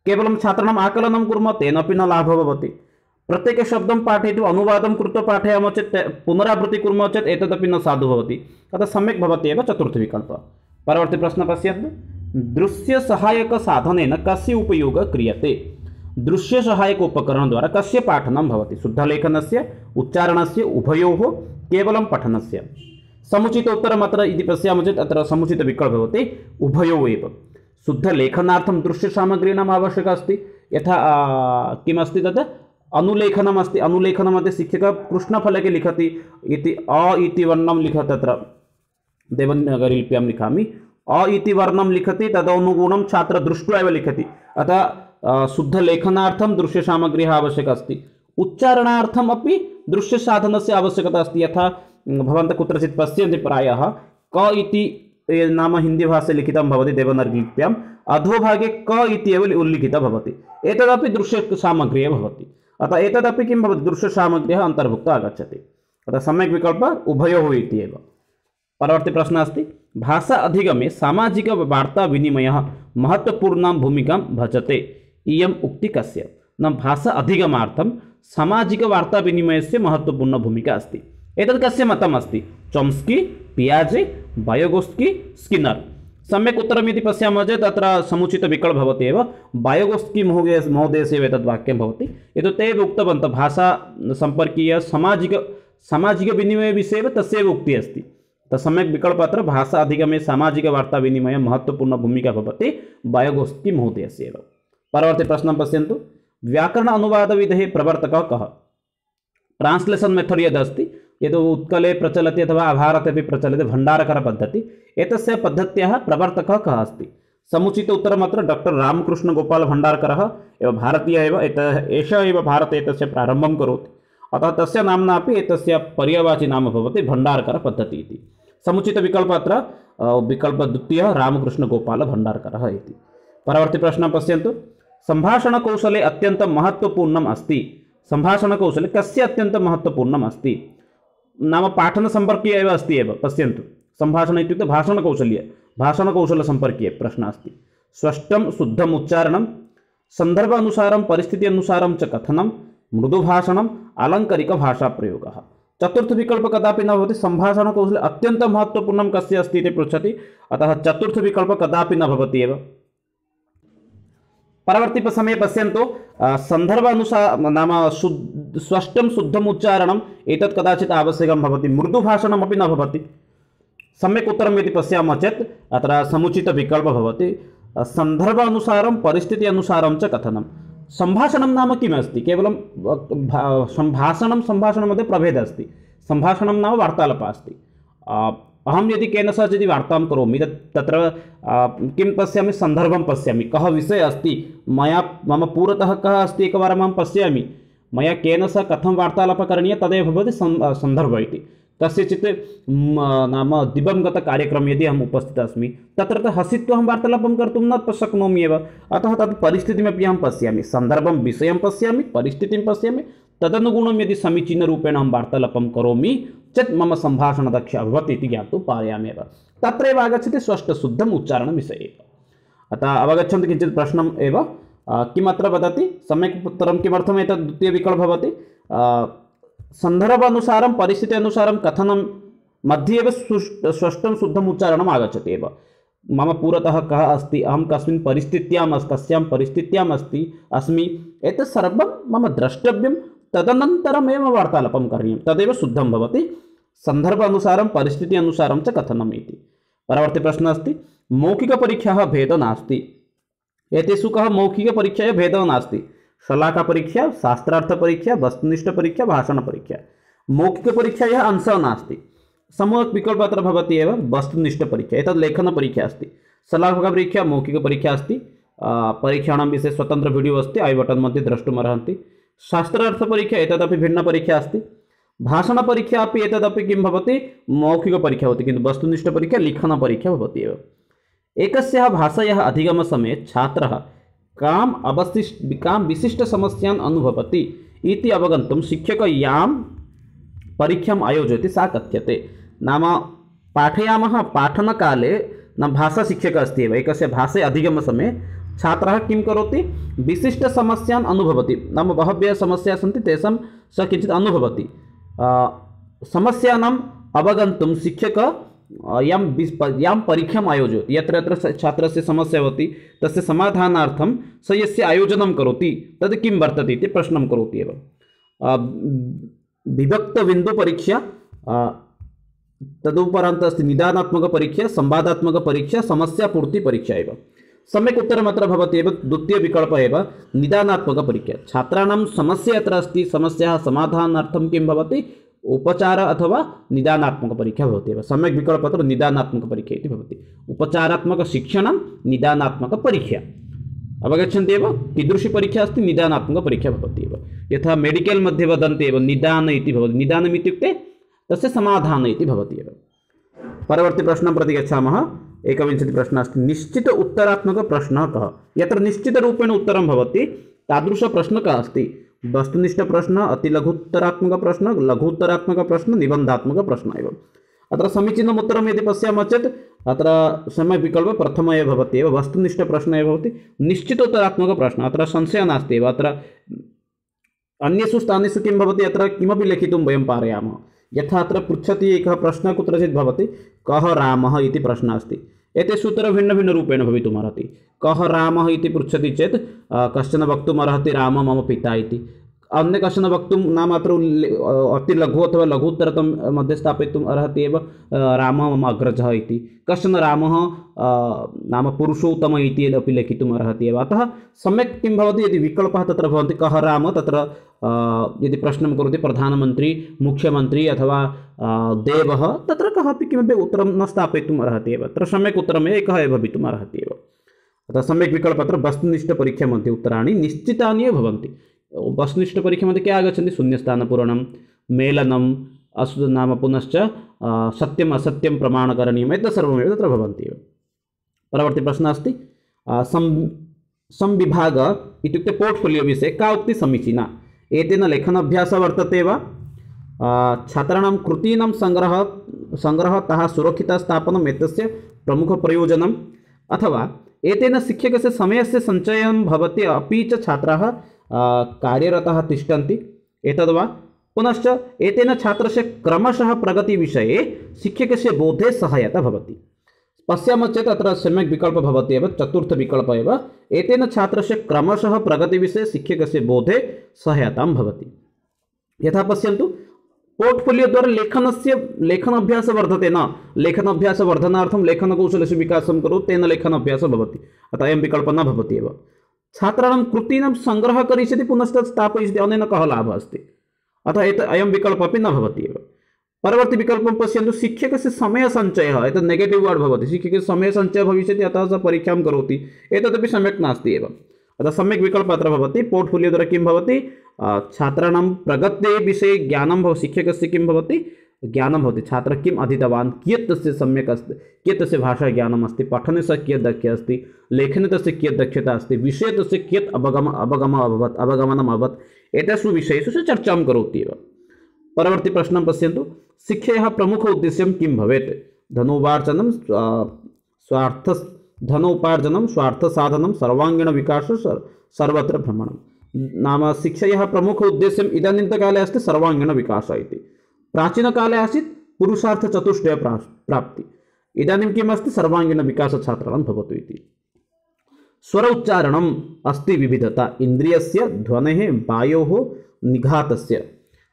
केवलं छात्राणाम् आकलनं कुर्मः तेनापि न लाभः भवति। प्रत्येकशब्दं पाठयित्वा अनुवादं कृत्वा पाठयामः चेत् पुनरावृत्तिं कुर्मः चेत् एतदपि न साधु भवति। अतः सम्यक् भवति एव चतुर्थविकल्पः। परवर्ती प्रश्नः पश्यन्तु। दृश्यसहायकसाधनेन कस्य उपयोगः क्रियते। दृश्यसहायक उपकरणद्वारा कस्य पाठनं भवति। शुद्धलेखनस्य, उच्चारणस्य, उभयोः, केवलं पठनस्य। समुचित उत्तरम् अत्र इति पश्यामः चेत् अत्र समुचितविकल्पः भवति उभयोः एव। शुद्धलेखनार्थं दृश्यसामग्रीणाम् आवश्यकता अस्ति। यथा किमस्ति तत् अनुलेखनम् अस्ति। अनुलेखनमध्ये शिक्षकः कृष्णफलके लिखति इति अ इति वर्णं लिखति, तत्र देवनागरीलिप्यां लिखामि, अ इति वर्णं लिखति, तदनुगुणं छात्र दृष्ट्वा एव लिखति। अतः शुद्धलेखनार्थं दृश्यसामग्र्यः आवश्यकता अस्ति। उच्चारणार्थम् अपि दृश्यसाधनस्य आवश्यकता अस्ति। यथा भवन्तः कुत्रचित् पश्यन्ति, प्रायः क इति नाम हिन्दीभाषे लिखितं भवति देवनागरीलिप्याम्, अधोभागे क इति एव उल्लिखितं भवति। एतदपि दृश्यसामग्री एव भवति। अतः एतदपि किं भवति, दृश्यसामग्र्यः अन्तर्भुक्ता आगच्छति। अतः सम्यक् विकल्पः उभयोः इति एव। परवर्ती प्रश्नः अस्ति। भाषा अधिगमे सामाजिकवार्ताविनिमयः महत्त्वपूर्णां भूमिकां भजते। इयम् उक्ति कस्य। न भाषा अधिगमार्थं सामाजिकवार्ताविनिमयस्य महत्त्वपूर्णा भूमिका अस्ति। एतत् कस्य मतम् अस्ति। चॉम्स्की, पियाजे, वायगोस्की, स्किनर। सम्यक् उत्तरम् इति पश्यामः चेत् तत्र समुचितविकल्पः भवति एव। वायगोस्की महोदयस्य एव एतद् वाक्यं भवति। एतत् ते एव उक्तवन्तः, भाषा सम्पर्कीय सामाजिकविनिमयविषये एव तस्यैव उक्तिः अस्ति। सम्यक् विकल्पः अत्र भाषा अधिगमे सामाजिकवार्ताविनिमये महत्त्वपूर्णा भूमिका भवति वायगोस्की महोदयस्य एव। परवर्ती प्रश्नं पश्यन्तु। व्याकरण अनुवादविधेः प्रवर्तकः कः। ट्रान्स्लेशन् मेथड् यदस्ति, यद् उत्कले प्रचलति अथवा भारते अपि प्रचलति, भण्डारकरपद्धतिः, एतस्य पद्धत्याः प्रवर्तकः कः अस्ति। समुचित उत्तरम् अत्र डॉक्टर रामकृष्णगोपाल भण्डारकरः एव भारतीयः एव। एषः एव भारते एतस्य प्रारम्भं करोति। अतः तस्य नाम्ना अपि एतस्य पर्यायवाची नाम भवति भण्डारकरपद्धतिः इति। समुचितविकल्पः अत्र विकल्पः द्वितीयः रामकृष्णगोपाल भण्डारकरः इति। परवर्ती प्रश्नं पश्यन्तु। सम्भाषणकौशले अत्यन्तं महत्त्वपूर्णम् अस्ति। सम्भाषणकौशले कस्य अत्यन्तं महत्त्वपूर्णम् अस्ति। नाम पाठनसम्पर्कीय एव अस्ति एव। पश्यन्तु, सम्भाषण इत्युक्ते भाषणकौशलसम्पर्कीय प्रश्नः अस्ति। स्पष्टं शुद्धम् उच्चारणं, सन्दर्भ अनुसारं परिस्थिति अनुसारं च कथनं, मृदुभाषणम्, आलङ्कारिकभाषाप्रयोगः। चतुर्थविकल्पः कदापि न भवति। सम्भाषणकौशले अत्यन्तं महत्त्वपूर्णं कस्य अस्ति इति पृच्छति, अतः चतुर्थविकल्पः कदापि न भवति एव। परवर्ती समये पश्यन्तु। सन्दर्भानुसार नाम स्पष्टं शुद्धम् उच्चारणम्, एतत् कदाचित् आवश्यकं भवति। मृदुभाषणमपि न भवति। सम्यक् उत्तरं यदि पश्यामः चेत् अत्र समुचितविकल्पः भवति सन्दर्भानुसारं परिस्थिति अनुसारं च कथनं। सम्भाषणं नाम किमस्ति। केवलं सम्भाषणमध्ये प्रभेदः अस्ति। सम्भाषणं नाम वार्तालापः अस्ति। अहं यदि केन सह यदि वार्तां करोमि तत्र किं पश्यामि, सन्दर्भं पश्यामि, कः विषयः अस्ति, मया मम पुरतः कः अस्ति एकवारम् अहं पश्यामि, मया केन सह कथं वार्तालापः करणीयः तदेव भवति सन्दर्भः इति। कस्यचित् नाम दिवङ्गतकार्यक्रमे यदि अहम् उपस्थितः अस्मि तत्र हसित्वा अहं वार्तालापं कर्तुं न शक्नोमि एव, अतः तत् परिस्थितिमपि अहं पश्यामि, सन्दर्भं विषयं पश्यामि, परिस्थितिं पश्यामि, तदनुगुणं यदि समीचीनरूपेण अहं वार्तालापं करोमि चेत् मम सम्भाषणदक्षता भवति इति ज्ञातुं पारयामि एव। तत्रैव आगच्छति स्पष्टशुद्धम् उच्चारणविषये। अतः अवगच्छन्तु किञ्चित् प्रश्नम् एव किमत्र वदति, सम्यक् उत्तरं किमर्थम् एतत् द्वितीयविकल्पः भवति। सन्दर्भानुसारं परिस्थिति अनुसारं कथनं मध्ये एव स्पष्टं शुद्धम् उच्चारणम् आगच्छति एव। मम पुरतः कः अस्ति, अहं कस्मिन् परिस्थित्याम् कस्यां परिस्थित्याम् अस्मि, एतत् सर्वं मम द्रष्टव्यं, तदनन्तरमेव वार्तालापं करणीयं, तदेव शुद्धं भवति। सन्दर्भ अनुसारं परिस्थिति अनुसारं च कथनम् इति। परवर्ती प्रश्नः अस्ति, मौखिकपरीक्षाः भेदः नास्ति। एतेषु कः मौखिकपरीक्षायाः भेदः नास्ति। शलाकापरीक्षा, शास्त्रार्थपरीक्षा, वस्तुनिष्ठपरीक्षा, भाषणपरीक्षा। मौखिकपरीक्षायाः अंशः नास्ति। सम्यक् विकल्पः अत्र भवति एव वस्तुनिष्ठपरीक्षा, एतत् लेखनपरीक्षा अस्ति। शलाकापरीक्षा मौखिकपरीक्षा अस्ति। परीक्षाणां विषये स्वतन्त्र वीडियो अस्ति, ऐ बटन् मध्ये द्रष्टुम् अर्हन्ति। शास्त्रार्थपरीक्षा एतदपि भिन्नपरीक्षा अस्ति। भाषणपरीक्षा अपि एतदपि किं भवति, मौखिकपरीक्षा भवति, किन्तु वस्तुनिष्ठपरीक्षा लिखनपरीक्षा भवति एव। एकस्याः भाषायाः अधिगमसमये छात्रः कां विशिष्टसमस्यान् अनुभवति इति अवगन्तुं शिक्षकः यां परीक्षाम् आयोजयति सा कथ्यते। नाम पाठयामः, पाठनकाले नाम भाषाशिक्षकः अस्ति एव, एकस्य भाषे अधिगमसमये छात्रः किं करोति, विशिष्टसमस्यान् अनुभवति। नाम बह्व्यः समस्याः सन्ति, तेषां सः किञ्चित् अनुभवति। समस्यानाम् अवगन्तुं शिक्षकः यां परीक्षाम् आयोजयति, यत्र यत्र छात्रस्य समस्या भवति तस्य समाधानार्थं सः यस्य आयोजनं करोति तद् किं वर्तते इति प्रश्नं करोति एव। विभक्तबिन्दुपरीक्षा, तदुपरान्त अस्ति निदानात्मकपरीक्षा, संवादात्मकपरीक्षा, समस्यापूर्तिपरीक्षा एव। सम्यक् उत्तरम् अत्र भवति एव द्वितीयविकल्पः एव निदानात्मकपरीक्षा। छात्राणां समस्या अत्र अस्ति, समस्याः समाधानार्थं किं भवति, उपचार अथवा निदानात्मकपरीक्षा भवति एव। सम्यक् विकल्पः अत्र निदानात्मकपरीक्षा इति भवति। उपचारात्मकशिक्षणं निदानात्मकपरीक्षा। अवगच्छन्ति एव, कीदृशी परीक्षा अस्ति, निदानात्मकपरीक्षा भवति एव। यथा मेडिकल् मध्ये वदन्ति एव निदान इति भवति, निदानम् इत्युक्ते तस्य समाधानम् इति भवति एव। परवर्ती प्रश्नं प्रति गच्छामः। एकविंशतिः प्रश्नः अस्ति, निश्चित उत्तरात्मकप्रश्नः कः। यत्र निश्चितरूपेण उत्तरं भवति तादृशप्रश्नः कः अस्ति। वस्तुनिष्ठप्रश्नः, अतिलघुत्तरात्मकप्रश्नः, लघुत्तरात्मकप्रश्नः, निबन्धात्मकप्रश्नः एव। अत्र समीचीनम् उत्तरं यदि पश्यामः चेत् अत्र सम्यक् विकल्पः प्रथमः एव भवति एव, वस्तुनिष्ठप्रश्नः एव भवति। निश्चितोत्तरात्मकप्रश्नः, अत्र संशयः नास्ति एव। अत्र अन्येषु स्थानेषु किं भवति, अत्र किमपि लिखितुं वयं पारयामः। यथा अत्र पृच्छति एकः प्रश्नः कुत्रचित् भवति, कः रामः इति प्रश्नः अस्ति। एतेषु उत्तरं भिन्नभिन्नरूपेण भवितुमर्हति। कः रामः इति पृच्छति चेत् कश्चन वक्तुम् अर्हति राम मम पिता इति। अन्य कश्चन वक्तुं नाम अत्र अतिलघु अथवा लघुत्तरतं मध्ये स्थापयितुम् अर्हति एव रामः मम अग्रजः इति। कश्चन रामः नाम पुरुषोत्तम इति अपि लिखितुम् अर्हति एव। अतः सम्यक् किं भवति, यदि विकल्पः तत्र भवन्ति कः राम, तत्र यदि प्रश्नं करोति प्रधानमन्त्री, मुख्यमन्त्री अथवा देवः, तत्र कः अपि किमपि उत्तरं न स्थापयितुम् अर्हति एव। तत्र सम्यक् उत्तरमेव एकः एव भवितुम् अर्हति एव। अतः सम्यक् विकल्पः अत्र वस्तुनिष्ठपरीक्षा मध्ये उत्तराणि निश्चितानि एव भवन्ति। वस्तुनिष्ठपरीक्षा मध्ये के आगच्छन्ति, शून्यस्थानपूरणं, मेलनम्, नाम पुनश्च सत्यम् असत्यं प्रमाणकरणीयम्, एतत् सर्वमेव तत्र भवन्ति एव। परवर्ती प्रश्नः अस्ति, संविभाग इत्युक्ते पोर्ट्फोलियो विषये का उक्तिः समीचीना। एतेन लेखनाभ्यासः वर्तते वा, छात्राणां कृतीनां सङ्ग्रहः तः सुरक्षितस्थापनम् एतस्य प्रमुखप्रयोजनम्, अथवा एतेन शिक्षकस्य समयस्य सञ्चयं भवति अपि च छात्राः कार्यरताः तिष्ठन्ति, एतद् वा। पुनश्च एतेन छात्रस्य क्रमशः प्रगतिविषये शिक्षकस्य बोधे सहायता भवति। पश्यामः चेत् अत्र सम्यक् विकल्पः भवति एव, चतुर्थविकल्पः एव। एतेन छात्रस्य क्रमशः प्रगतिविषये शिक्षकस्य बोधे सहायतां भवति। यथा पश्यन्तु, पोर्ट्फोलियो द्वारा लेखनाभ्यासः वर्धते न, लेखनाभ्यासवर्धनार्थं लेखनकौशलस्य विकासं करोति, तेन लेखनाभ्यासः भवति। अतः अयं विकल्पः न भवति एव। छात्राणां कृतीनां सङ्ग्रहः करिष्यति पुनश्च स्थापयिष्यति, अनेन कः लाभः अस्ति। अतः अयं विकल्पः अपि न भवति एव। परवर्ती विकल्पं पश्यन्तु शिक्षकस्य समयसञ्चयः एतत् नेगेटिव् वर्ड् भवति शिक्षकस्य समयसञ्चयः भविष्यति अतः सः परीक्षां करोति एतदपि सम्यक् नास्ति एव अतः सम्यक् विकल्पः अत्र भवति पोर्ट्फोलियो द्वारा किं भवति छात्राणां प्रगतेः विषये ज्ञानं भवति शिक्षकस्य किं भवति ज्ञानं भवति छात्रः किम् अधीतवान् कियत् तस्य सम्यक् अस्ति कियत् तस्य भाषाज्ञानम् अस्ति पठने सः कियत् दक्षः अस्ति लेखने तस्य कियत् दक्षता अस्ति विषये तस्य कियत् अवगमनम् अभवत् एतेषु विषयेषु सः चर्चां करोति एव परवर्ती प्रश्नं पश्यन्तु शिक्षायाः प्रमुख उद्देश्यं किं भवेत् धनोपार्जनं स्वार्थसाधनं सर्वाङ्गीणविकासः सर्वत्र भ्रमणं नाम शिक्षायाः प्रमुख उद्देश्यम् इदानीन्तनकाले अस्ति सर्वाङ्गीणविकासः इति प्राचीनकाले आसीत् पुरुषार्थचतुष्टय प्राप्ति इदानीं किम् अस्ति सर्वाङ्गीणविकासः छात्राणां भवतु इति स्वर उच्चारणम् अस्ति विविधता इन्द्रियस्य ध्वनेः वायोः निघातस्य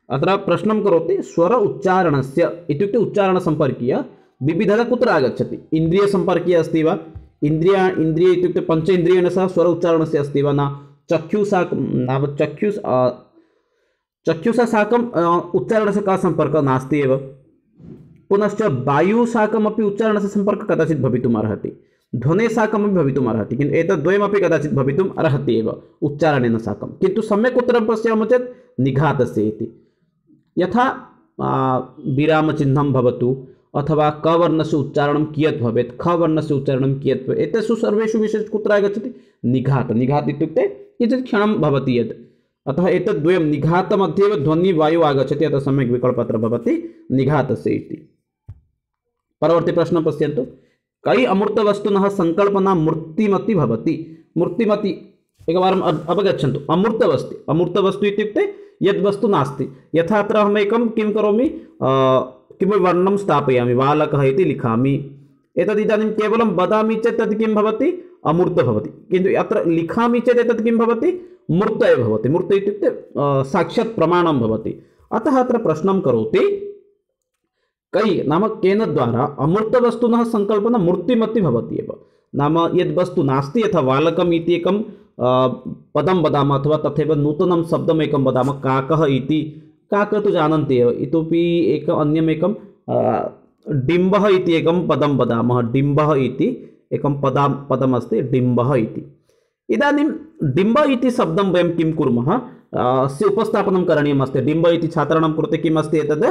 अत्र प्रश्नं करोति स्वर उच्चारणस्य इत्युक्ते उच्चारणसम्पर्कीय विविधता कुत्र आगच्छति इन्द्रियसम्पर्कीय अस्ति वा इन्द्रिय इत्युक्ते पञ्चेन्द्रियेण सह स्वर उच्चारणस्य अस्ति वा न चक्षुषा नाम चक्षुषा साकम् उच्चारणस्य कः सम्पर्कः नास्ति एव पुनश्च वायुसाकमपि उच्चारणस्य सम्पर्कः कदाचित् भवितुम् अर्हति ध्वनेः साकमपि भवितुम् अर्हति किन्तु एतद्द्वयमपि कदाचित् भवितुम् अर्हति एव उच्चारणेन साकं किन्तु सम्यक् उत्तरं पश्यामः चेत् निघातस्य इति यथा विरामचिह्नं भवतु अथवा क वर्णस्य उच्चारणं कियत् भवेत् ख वर्णस्य उच्चारणं कियत् भवेत् एतेषु सर्वेषु विषयेषु कुत्र आगच्छति निघात इत्युक्ते किञ्चित् क्षणं भवति यत् अतः एतद्द्वयं निघातमध्ये एव ध्वनिवायुः आगच्छति अतः सम्यक् विकल्पः अत्र भवति निघातस्य इति परवर्ती प्रश्नं पश्यन्तु कै अमूर्तवस्तुनः सङ्कल्पना मूर्तिमती भवति मूर्तिमती एकवारम् अवगच्छन्तु अमूर्तवस्तु इत्युक्ते यद्वस्तु नास्ति यथा अत्र अहमेकं किं करोमि किमपि वर्णं स्थापयामि बालकः इति लिखामि एतद् इदानीं केवलं वदामि चेत् तद् किं भवति अमूर्त भवति किन्तु अत्र लिखामि चेत् एतद् किं भवति मूर्त एव भवति मूर्त इत्युक्ते साक्षात् प्रमाणं भवति अतः अत्र प्रश्नं करोति कै नाम केन द्वारा अमूर्तवस्तुनः सङ्कल्पना मूर्तिमती भवति एव नाम यद्वस्तु नास्ति यथा बालकम् इति एकं पदं वदामः अथवा तथैव नूतनं शब्दमेकं वदामः काकः इति काकः तु जानन्ति एव इतोपि अन्यमेकं डिम्बः इति एकं पदं वदामः डिम्बः इति एकं पदमस्ति डिम्बः इति इदानीं डिम्ब इति शब्दं वयं किं कुर्मः अस्य उपस्थापनं करणीयमस्ति डिम्ब इति छात्राणां कृते किम् अस्ति एतद्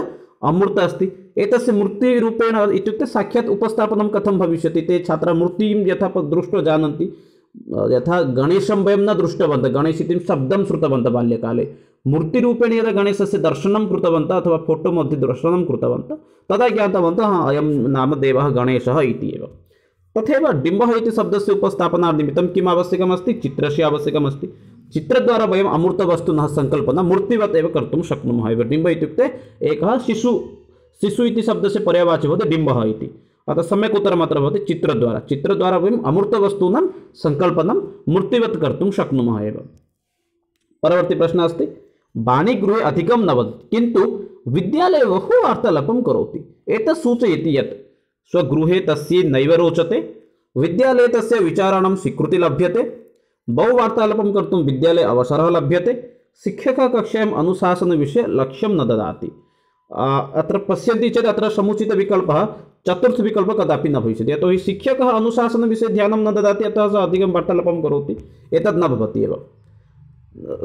अमूर्त अस्ति एतस्य मूर्तिरूपेण इत्युक्ते साक्षात् उपस्थापनं कथं भविष्यति ते छात्राः मूर्तिं यथा दृष्ट्वा जानन्ति यथा गणेशं वयं न दृष्टवन्तः गणेश इति शब्दं श्रुतवन्तः बाल्यकाले मूर्तिरूपेण यदा गणेशस्य दर्शनं कृतवन्तः अथवा फोटो मध्ये दर्शनं कृतवन्तः तदा ज्ञातवन्तः अयं नाम देवः गणेशः इति एव तथैव डिम्बः इति शब्दस्य उपस्थापनानिमित्तं किम् आवश्यकमस्ति चित्रस्य आवश्यकमस्ति चित्रद्वारा वयम् अमूर्तवस्तुनः सङ्कल्पना मूर्तिवत् एव कर्तुं शक्नुमः एव डिम्ब इत्युक्ते एकः शिशु इति शब्दस्य पर्यायवाची भवति डिम्बः इति अतः सम्यक् उत्तरम् अत्र भवति चित्रद्वारा वयम् अमूर्तवस्तूनां सङ्कल्पनं मूर्तिवत् कर्तुं शक्नुमः एव परवर्ती प्रश्नः अस्ति वाणिगृहे अधिकं न वदति किन्तु विद्यालये बहु वार्तालापं करोति एतत् सूचयति यत् स्वगृहे तस्य नैव रोचते विद्यालये तस्य विचाराणां स्वीकृतिः लभ्यते बहु वार्तालापं कर्तुं विद्यालये अवसरः लभ्यते शिक्षकः कक्षायाम् अनुशासनविषये लक्ष्यं न ददाति अत्र पश्यन्ति चेत् अत्र समुचितविकल्पः चतुर्थविकल्पः कदापि न भविष्यति यतोहि शिक्षकः अनुशासनविषये ध्यानं न ददाति अतः सः अधिकं वार्तालापं करोति एतद् न भवति एव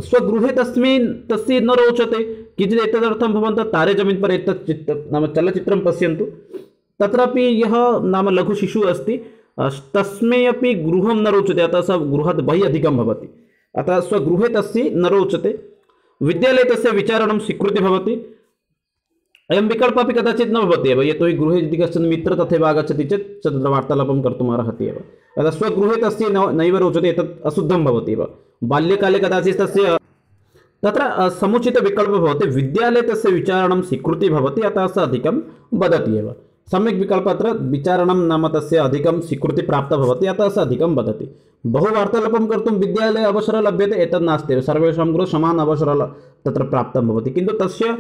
स्वगृहे तस्य न रोचते किञ्चित् एतदर्थं भवन्तः तारे जमीन् पर एतत् नाम चलच्चित्रं पश्यन्तु तत्रापि यः नाम लघुशिशुः अस्ति तस्मै अपि गृहं न रोचते अतः सः गृहात् बहिः अधिकं भवति अतः स्वगृहे तस्य न रोचते विद्यालये तस्य विचारणं स्वीकृतिः भवति अयं विकल्पः अपि कदाचित् न भवति एव यतोहि गृहे यदि कश्चन मित्रः तथैव आगच्छति चेत् तत्र वार्तालापं कर्तुम् अर्हति एव अतः स्वगृहे तस्य नैव रोचते एतत् अशुद्धं भवति एव बाल्यकाले कदाचित् तस्य तत्र समुचितविकल्पः भवति विद्यालये तस्य विचारणं स्वीकृतिः भवति अतः सः अधिकं वदति एव सम्यक् विकल्पः अत्र विचारणं नाम तस्य अधिकं स्वीकृतिः प्राप्ता भवति अतः सः अधिकं वदति बहु वार्तालापं कर्तुं विद्यालये अवसरः लभ्यते एतत् नास्ति एव सर्वेषां कृते समान अवसरः तत्र प्राप्तं भवति किन्तु तस्य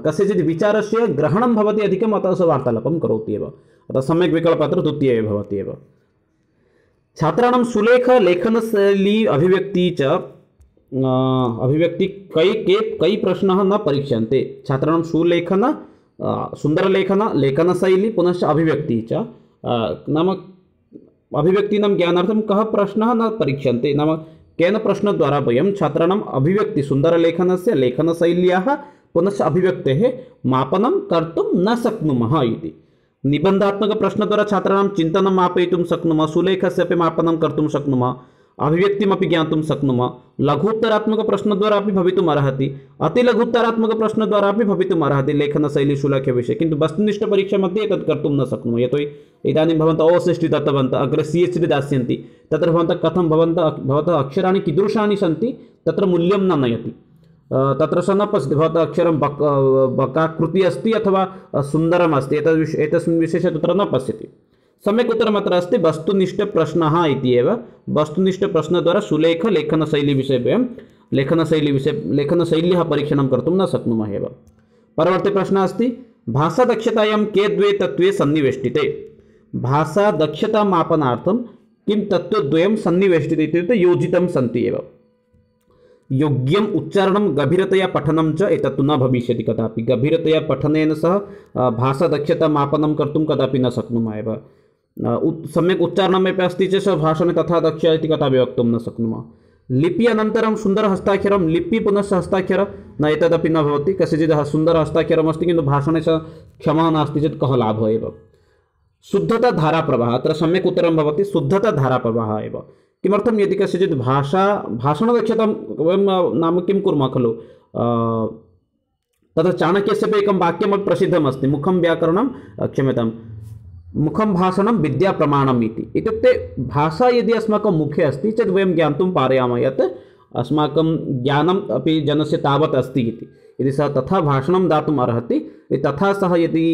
कस्यचित् विचारस्य ग्रहणं भवति अधिकम् अतः सः वार्तालापं करोति एव अतः सम्यक् विकल्पः अत्र द्वितीयः एव भवति एव छात्राणां सुलेख लेखनशैली अभिव्यक्ति च अभिव्यक्ति कई प्रश्नाः न परीक्ष्यन्ते छात्राणां सुलेखन सुन्दरलेखन लेखनशैली पुनश्च अभिव्यक्तिः च नाम अभिव्यक्तीनां ज्ञानार्थं कः प्रश्नः न परीक्ष्यन्ते नाम केन प्रश्नद्वारा वयं छात्राणाम् अभिव्यक्ति सुन्दरलेखनस्य लेखनशैल्याः पुनश्च अभिव्यक्तेः मापनं कर्तुं न शक्नुमः इति। निबन्धात्मकप्रश्नद्वारा छात्राणां चिन्तनं मापयितुं शक्नुमः, सुलेखस्य अपि मापनं कर्तुं शक्नुमः, अभिव्यक्तिमपि ज्ञातुं शक्नुमः। लघुत्तरात्मकप्रश्नद्वारा अपि भवितुम् अर्हति, अतिलघुत्तरात्मकप्रश्नद्वारा अपि भवितुम् अर्हति लेखनशैली सुलेखविषये, किन्तु वस्तुनिष्ठपरीक्षामध्ये एतत् कर्तुं न शक्नुमः। यतोहि इदानीं भवन्तः OSST दत्तवन्तः, अग्रे CHD दास्यन्ति, तत्र भवन्तः कथं भवतः अक्षराणि कीदृशानि सन्ति तत्र मूल्यं न नयति। तत्र स न पश्यति भवतः अक्षरं बकाकृतिः अस्ति अथवा सुन्दरम् अस्ति, एतस्मिन् विषये तत्र न पश्यति। सम्यक् उत्तरम् अत्र अस्ति वस्तुनिष्ठप्रश्नः इति एव। वस्तुनिष्ठप्रश्नद्वारा लेखनशैलीविषये वयं लेखनशैल्याः परीक्षणं कर्तुं न शक्नुमः एव। परवर्ती प्रश्नः अस्ति भाषादक्षतायां के द्वे तत्त्वे सन्निवेष्टिते। भाषादक्षतामापनार्थं किं तत्त्वद्वयं सन्निवेष्टिते इत्युक्ते योजितं सन्ति एव। योग्यम् उच्चारणं गभीरतया पठनं च एतत्तु न भविष्यति कदापि। गभीरतया पठनेन सह भाषादक्षतामापनं कर्तुं कदापि न शक्नुमः एव। सम्यक् उच्चारणमपि अस्ति चेत् भाषणे तथा दक्ष इति कदापि वक्तुं न शक्नुमः। लिपि अनन्तरं सुन्दरहस्ताक्षरं, लिपि पुनश्च हस्ताक्षरं न एतदपि न भवति। कस्यचित् सुन्दरहस्ताक्षरमस्ति किन्तु भाषणे च क्षमा नास्ति चेत् कः लाभः एव। शुद्धता धाराप्रवाहः, अत्र सम्यक् उत्तरं भवति शुद्धता धाराप्रवाहः एव। किमर्थं यदि कस्यचित् भाषणदक्षतां वयं नाम किं कुर्मः खलु, तत्र चाणक्यस्य एकं वाक्यमपि प्रसिद्धमस्ति, मुखं भाषणं विद्याप्रमाणम् इति। इत्युक्ते भाषा यदि अस्माकं मुखे अस्ति चेत् वयं ज्ञातुं पारयामः यत् अस्माकं ज्ञानम् अपि जनस्य तावत् अस्ति इति। यदि सः तथा भाषणं दातुम् अर्हति, तथा सः यदि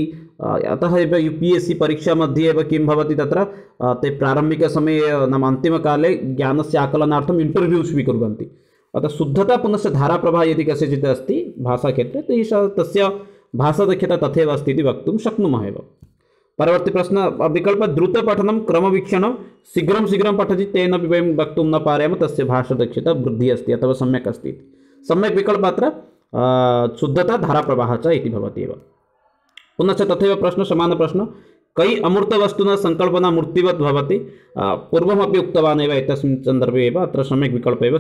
अतः एव UPSC परीक्षा मध्ये एव किं भवति तत्र ते प्रारम्भिकसमये नाम अन्तिमकाले ज्ञानस्य आकलनार्थम् इण्टर्व्यू स्वीकुर्वन्ति। अतः शुद्धता पुनश्च धाराप्रवाहः यदि कस्यचित् अस्ति भाषाक्षेत्रे तर्हि तस्य भाषादक्षता तथैव अस्ति इति वक्तुं शक्नुमः एव। परवर्ती प्रश्न विकल्प द्रुतपठनं क्रमवीक्षणं शीघ्रं पठति तेन अपि वयं वक्तुं न पारयामः तस्य भाषादक्षता वृद्धिः अस्ति अथवा सम्यक् अस्ति। सम्यक् विकल्पः अत्र शुद्धता धाराप्रवाहः च इति भवति एव। पुनश्च तथैव प्रश्न समानप्रश्न कै अमूर्तवस्तुना संकल्पना मूर्तिवत् भवति। पूर्वमपि उक्तवान् एव एतस्मिन् सन्दर्भे एव। अत्र सम्यक् विकल्पः एव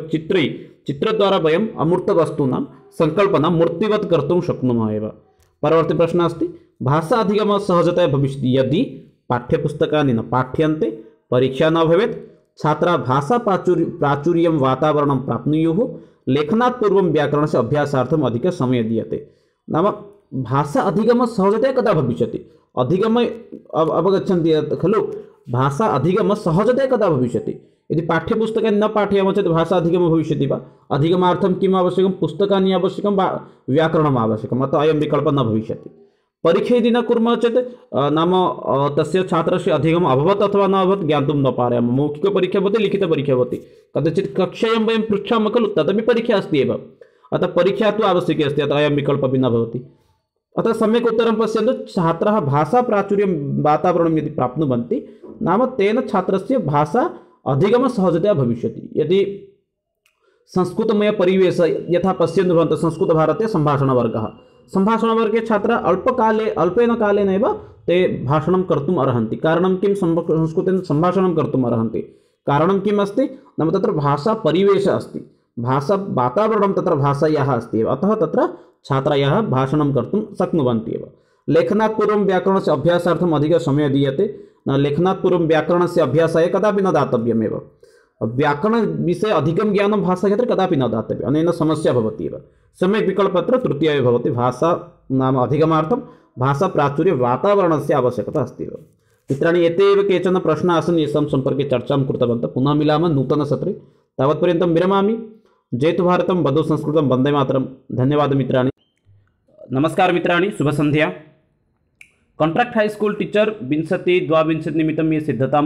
चित्रद्वारा वयम् अमूर्तवस्तूनां संकल्पना मूर्तिवत् कर्तुं शक्नुमः एव। परवर्ती प्रश्नः अस्ति भाषा अधिगमः सहजतया भविष्यति यदि पाठ्यपुस्तकानि न पाठ्यन्ते, परीक्षा न भवेत्, छात्राः भाषा प्राचुर्यं वातावरणं प्राप्नुयुः, लेखनात् पूर्वं व्याकरणस्य अभ्यासार्थम् अधिकसमयः दीयते। नाम भाषा अधिगमः सहजतया कदा भविष्यति, अधिगमः अवगच्छन्ति खलु, भाषा अधिगमः सहजतया कदा भविष्यति। यदि पाठ्यपुस्तकानि न पाठयामः चेत् भाषा अधिगमः भविष्यति वा। अधिगमार्थं किम् आवश्यकं, पुस्तकानि आवश्यकं वा व्याकरणम् आवश्यकम्, अतः अयं विकल्पः न भविष्यति। परीक्षा यदि न कुर्मः चेत् नाम तस्य छात्रस्य अधिगमः अभवत् अथवा न अभवत् ज्ञातुं न पारयामः। मौखिकपरीक्षा भवति, लिखितपरीक्षा भवति, कदाचित् कक्षायां वयं पृच्छामः खलु तदपि परीक्षा अस्ति एव। अतः परीक्षा तु आवश्यकी अस्ति, अतः अयं विकल्पः अपि न भवति। अतः सम्यक् उत्तरं पश्यन्तु छात्राः भाषाप्राचुर्यं वातावरणं यदि प्राप्नुवन्ति नाम तेन छात्रस्य भाषा अधिगमः सहजतया भविष्यति। यदि संस्कृतमय परिवेशः यथा पश्यन्तु भवन्तः संस्कृतभारते सम्भाषणवर्गे छात्राः अल्पेन कालेनैव ते भाषणं कर्तुम् अर्हन्ति। कारणं किं, संस्कृतेन सम्भाषणं कर्तुम् अर्हन्ति। कारणं किम् अस्ति नाम तत्र भाषापरिवेशः अस्ति, भाषा वातावरणं तत्र भाषायाः अस्ति एव, अतः तत्र छात्राः भाषणं कर्तुं शक्नुवन्ति एव। लेखनात् पूर्वं व्याकरणस्य अभ्यासार्थम् अधिकसमयः दीयते। लेखनात् पूर्वं व्याकरणस्य अभ्यासाय कदापि न दातव्यमेव। व्याकरणविषये अधिकं ज्ञानं भाषाक्षेत्रे कदापि न दातव्यम्, अनेन समस्या भवति एव। सम्यक् विकल्पः अत्र तृतीयः भवति, भाषा नाम अधिगमार्थं भाषाप्राचुर्य वातावरणस्य आवश्यकता अस्ति एव। मित्राणि एते एव केचन प्रश्नाः आसन् येषां सम्पर्के चर्चां कृतवन्तः। पुनः मिलामः नूतनसत्रे, तावत्पर्यन्तं विरमामि। जयतु भारतं, वदतु संस्कृतं, वन्दे मातरं। धन्यवादः मित्राणि। नमस्कार मित्राणि, शुभसन्ध्या। कॉन्ट्रैक्ट हाई स्कूल टीचर 2022 निमित्तं ये सिद्धतां